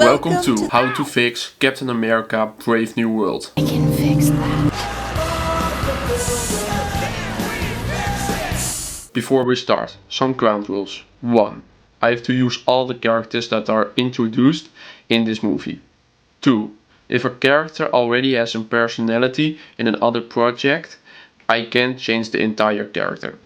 Welcome to How to Fix Captain America Brave New World. I can fix that. Before we start, some ground rules. 1. I have to use all the characters that are introduced in this movie. 2. If a character already has a personality in another project, I can change the entire character.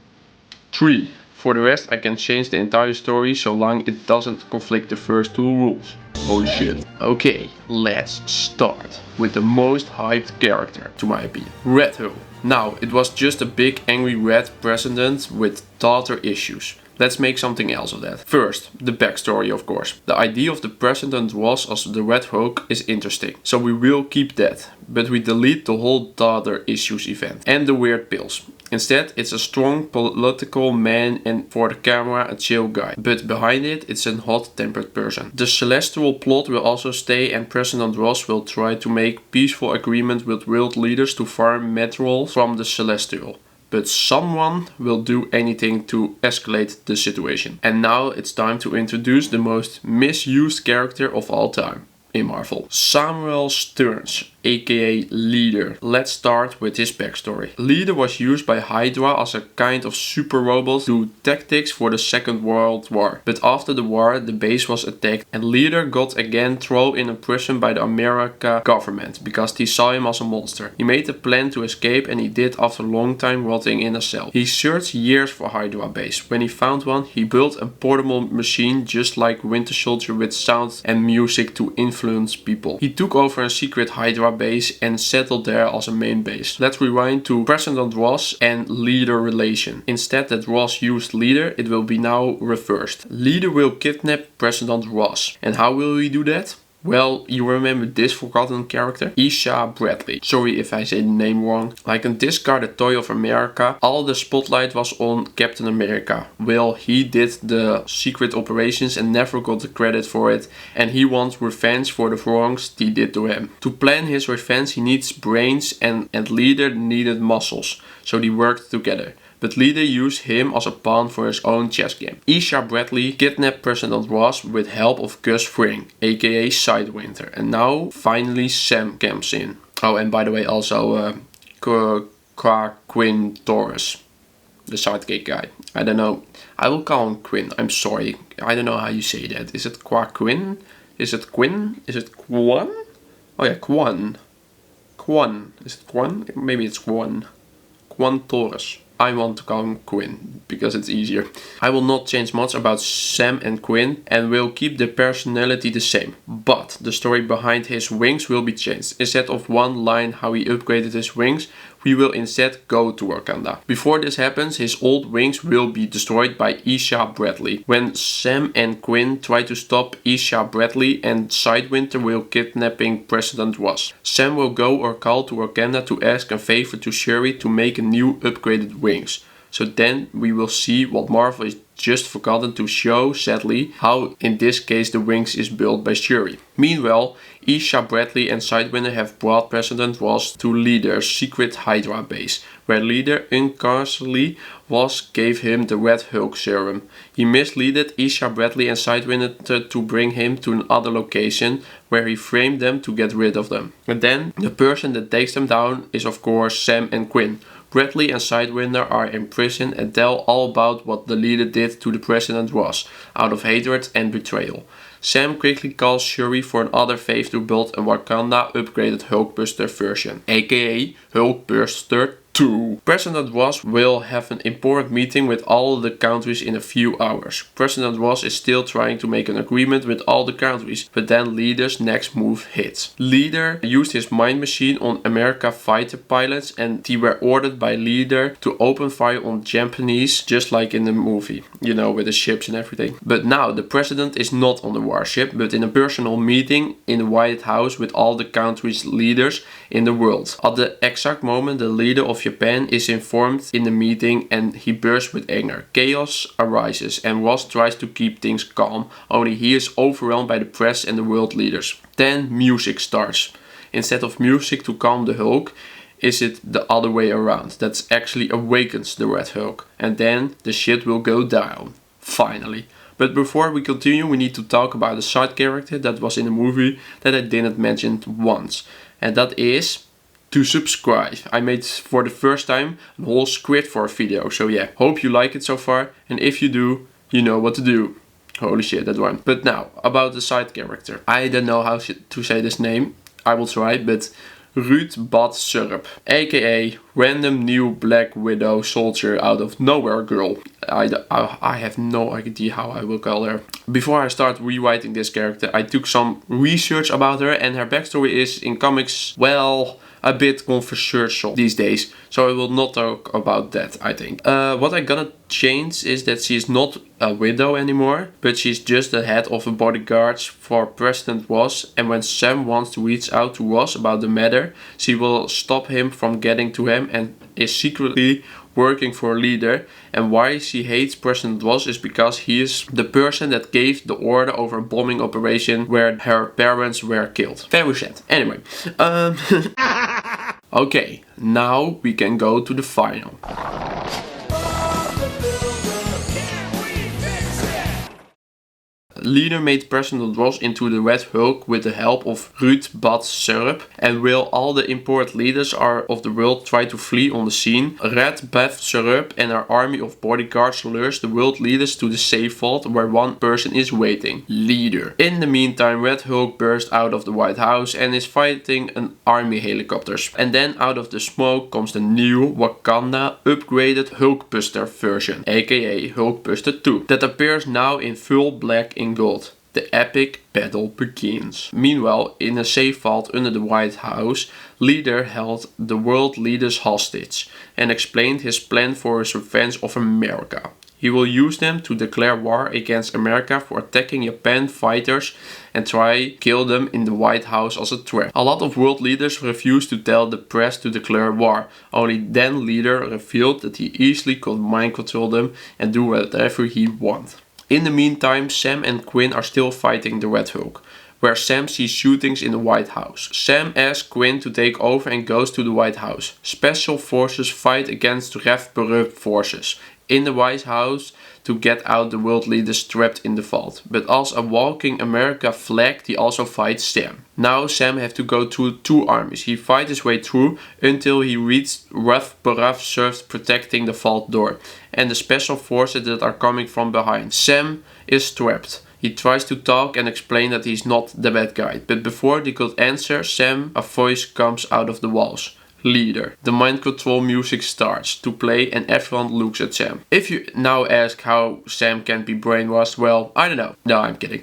3. For the rest, I can change the entire story so long it doesn't conflict the first two rules. Holy shit. Okay, let's start with the most hyped character, to my opinion. Red Hulk. Now, it was just a big angry red president with daughter issues. Let's make something else of that. First, the backstory, of course. The idea of the president was as the Red Hulk is interesting, so we will keep that. But we delete the whole daughter issues event and the weird pills. Instead, it's a strong political man and for the camera a chill guy. But behind it, it's a hot-tempered person. The Celestial plot will also stay and President Ross will try to make peaceful agreement with world leaders to farm minerals from the Celestial. But someone will do anything to escalate the situation. And now it's time to introduce the most misused character of all time in Marvel. Samuel Stearns, aka Leader. Let's start with his backstory. Leader was used by Hydra as a kind of super robot to do tactics for the Second World War. But after the war, the base was attacked and Leader got again thrown in a prison by the American government because they saw him as a monster. He made a plan to escape and he did after a long time rotting in a cell. He searched years for Hydra base. When he found one, he built a portable machine just like Winter Soldier with sound and music to influence people. He took over a secret Hydra base and settled there as a main base. Let's rewind to President Ross and Leader relation. Instead that Ross used Leader, it will be now reversed. Leader will kidnap President Ross. And how will he do that? Well, you remember this forgotten character? Isha Bradley. Sorry if I say the name wrong. Like a discarded toy of America, all the spotlight was on Captain America. Well, he did the secret operations and never got the credit for it. And he wants revenge for the wrongs they did to him. To plan his revenge, he needs brains and Leader needed muscles. So they worked together. But Leader used him as a pawn for his own chess game. Isha Bradley kidnapped President Ross with help of Gus Fring, aka Sidewinder. And now, finally, Sam comes in. Oh, and by the way, also Quinn Torres, the sidekick guy. I don't know. I will call him Quinn. I'm sorry. I don't know how you say that. Is it Quinn? Is it Quinn? Is it Quan? Oh yeah, Quan. Quan. Is it Quan? Maybe it's Quan. Quan Torres. I want to call him Quinn, because it's easier. I will not change much about Sam and Quinn and will keep the personality the same. But the story behind his wings will be changed. Instead of one line how he upgraded his wings, we will instead go to Wakanda. Before this happens, his old wings will be destroyed by Isha Bradley. When Sam and Quinn try to stop Isha Bradley and Sidewinder will kidnapping President Ross. Sam will go or call to Wakanda to ask a favor to Shuri to make a new upgraded wings. So then we will see what Marvel is just forgotten to show, sadly, how in this case the wings is built by Shuri. Meanwhile, Isha Bradley and Sidewinder have brought President Ross to Leader's secret Hydra base, where Leader unconsciously gave him the Red Hulk serum. He misleaded Isha Bradley and Sidewinder to bring him to another location, where he framed them to get rid of them. And then, the person that takes them down is of course Sam and Quinn. Bradley and Sidewinder are in prison and tell all about what the Leader did to the President Ross, out of hatred and betrayal. Sam quickly calls Shuri for another favor to build a Wakanda upgraded Hulkbuster version, aka Hulkbuster 2. President Ross will have an important meeting with all the countries in a few hours. President Ross is still trying to make an agreement with all the countries, but then Leader's next move hits. Leader used his mind machine on American fighter pilots and they were ordered by Leader to open fire on Japanese, just like in the movie, you know, with the ships and everything. But now the president is not on the warship, but in a personal meeting in the White House with all the countries' leaders in the world. At the exact moment the leader of Japan is informed in the meeting and he bursts with anger. Chaos arises and Ross tries to keep things calm, only he is overwhelmed by the press and the world leaders. Then music starts. Instead of music to calm the Hulk, is it the other way around? That actually awakens the Red Hulk. And then the shit will go down. Finally. But before we continue, we need to talk about a side character that was in the movie that I didn't mention once. And that is to subscribe. I made for the first time a whole script for a video. So yeah, hope you like it so far. And if you do, you know what to do. Holy shit, that one. But now, about the side character. I don't know how to say this name. I will try, but Ruud Bad Syrup, aka random new Black Widow soldier out of nowhere girl. I have no idea how I will call her. Before I start rewriting this character, I took some research about her, and her backstory is in comics, well, a bit controversial these days. So I will not talk about that, I think. What I'm gonna change is that she is not a widow anymore, but she's just the head of the bodyguards for President Ross. And when Sam wants to reach out to Ross about the matter, she will stop him from getting to him and is secretly working for a leader. And why she hates President Ross is because he is the person that gave the order over a bombing operation where her parents were killed. Very sad. Anyway, okay, now we can go to the final. Leader made President Ross into the Red Hulk with the help of Ruud Bad Syrup, and while all the important leaders of the world try to flee on the scene, Red Bad Syrup and her army of bodyguards lures the world leaders to the safe vault where one person is waiting, Leader. In the meantime, Red Hulk bursts out of the White House and is fighting an army helicopters. And then out of the smoke comes the new Wakanda upgraded Hulkbuster version, aka Hulkbuster 2, that appears now in full black in gold. The epic battle begins. Meanwhile, in a safe vault under the White House, Leader held the world leaders hostage and explained his plan for his revenge of America. He will use them to declare war against America for attacking Japan fighters and try kill them in the White House as a threat. A lot of world leaders refused to tell the press to declare war. Only then Leader revealed that he easily could mind control them and do whatever he wanted. In the meantime, Sam and Quinn are still fighting the Red Hulk, where Sam sees shootings in the White House. Sam asks Quinn to take over and goes to the White House. Special forces fight against Rev Berupt forces in the White House to get out the world leaders trapped in the vault. But as a walking America flag, he also fights Sam. Now Sam has to go through two armies. He fights his way through until he reaches Rev Berupt serves protecting the vault door and the special forces that are coming from behind. Sam is trapped. He tries to talk and explain that he's not the bad guy. But before they could answer Sam, a voice comes out of the walls. Leader. The mind control music starts to play and everyone looks at Sam. If you now ask how Sam can be brainwashed, well, I don't know. No, I'm kidding.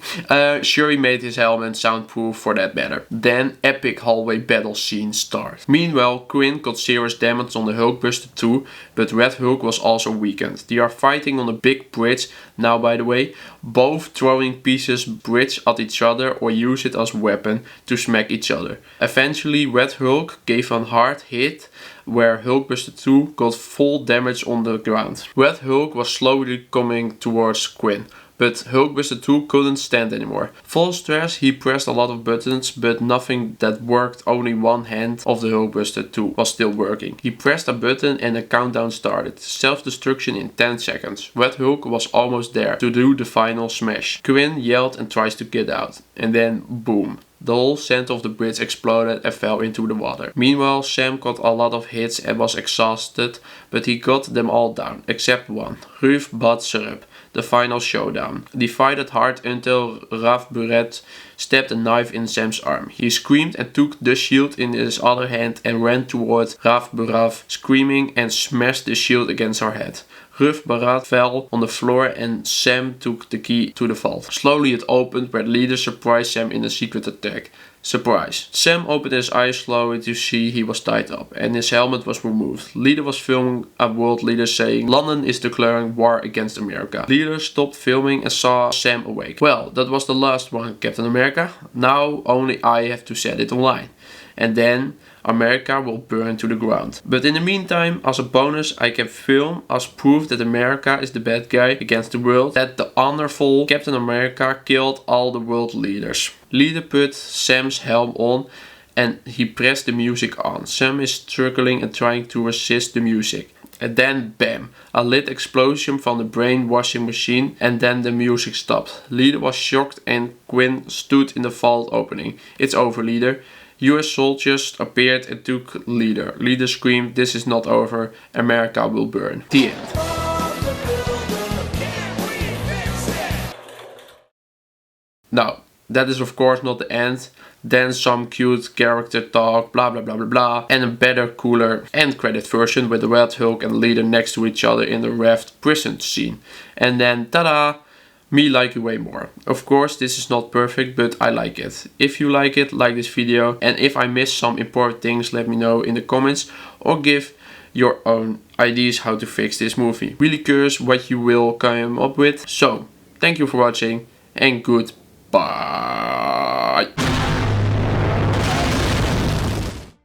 Shuri made his helmet soundproof for that matter. Then epic hallway battle scene starts. Meanwhile, Quinn got serious damage on the Hulkbuster 2, but Red Hulk was also weakened. They are fighting on a big bridge now, by the way, both throwing pieces bridge at each other or use it as weapon to smack each other. Eventually, Red Hulk gave a hard hit where Hulkbuster 2 got full damage on the ground. Red Hulk was slowly coming towards Quinn, but Hulkbuster 2 couldn't stand anymore. Full stress, he pressed a lot of buttons, but nothing that worked. Only one hand of the Hulkbuster 2 was still working. He pressed a button and a countdown started. Self-destruction in 10 seconds. Red Hulk was almost there to do the final smash. Quinn yelled and tries to get out. And then boom. The whole center of the bridge exploded and fell into the water. Meanwhile, Sam got a lot of hits and was exhausted, but he got them all down, except one, Ruud Bad Syrup, the final showdown. They fighted hard until Rev Berupt stabbed a knife in Sam's arm. He screamed and took the shield in his other hand and ran toward Rev Berupt, screaming, and smashed the shield against her head. Rev Berupt fell on the floor and Sam took the key to the vault. Slowly it opened where the leader surprised Sam in a secret attack. Surprise. Sam opened his eyes slowly to see he was tied up and his helmet was removed. Leader was filming a world leader saying London is declaring war against America. Leader stopped filming and saw Sam awake. Well, that was the last one, Captain America. Now only I have to set it online. And then America will burn to the ground. But in the meantime, as a bonus, I can film as proof that America is the bad guy against the world, that the honorable Captain America killed all the world leaders. Leader put Sam's helm on and he pressed the music on. Sam is struggling and trying to resist the music. And then bam, a lit explosion from the brainwashing machine, and then the music stopped. Leader was shocked and Quinn stood in the vault opening. It's over, Leader. US soldiers appeared and took Leader. Leader screamed, this is not over, America will burn. The end. Now, that is of course not the end. Then some cute character talk, blah blah blah blah blah, and a better, cooler end credit version with the Red Hulk and Leader next to each other in the raft prison scene. And then tada! Me like it way more. Of course this is not perfect, but I like it. If you like it, like this video, and if I missed some important things, let me know in the comments or give your own ideas how to fix this movie. Really curious what you will come up with. So, thank you for watching and goodbye.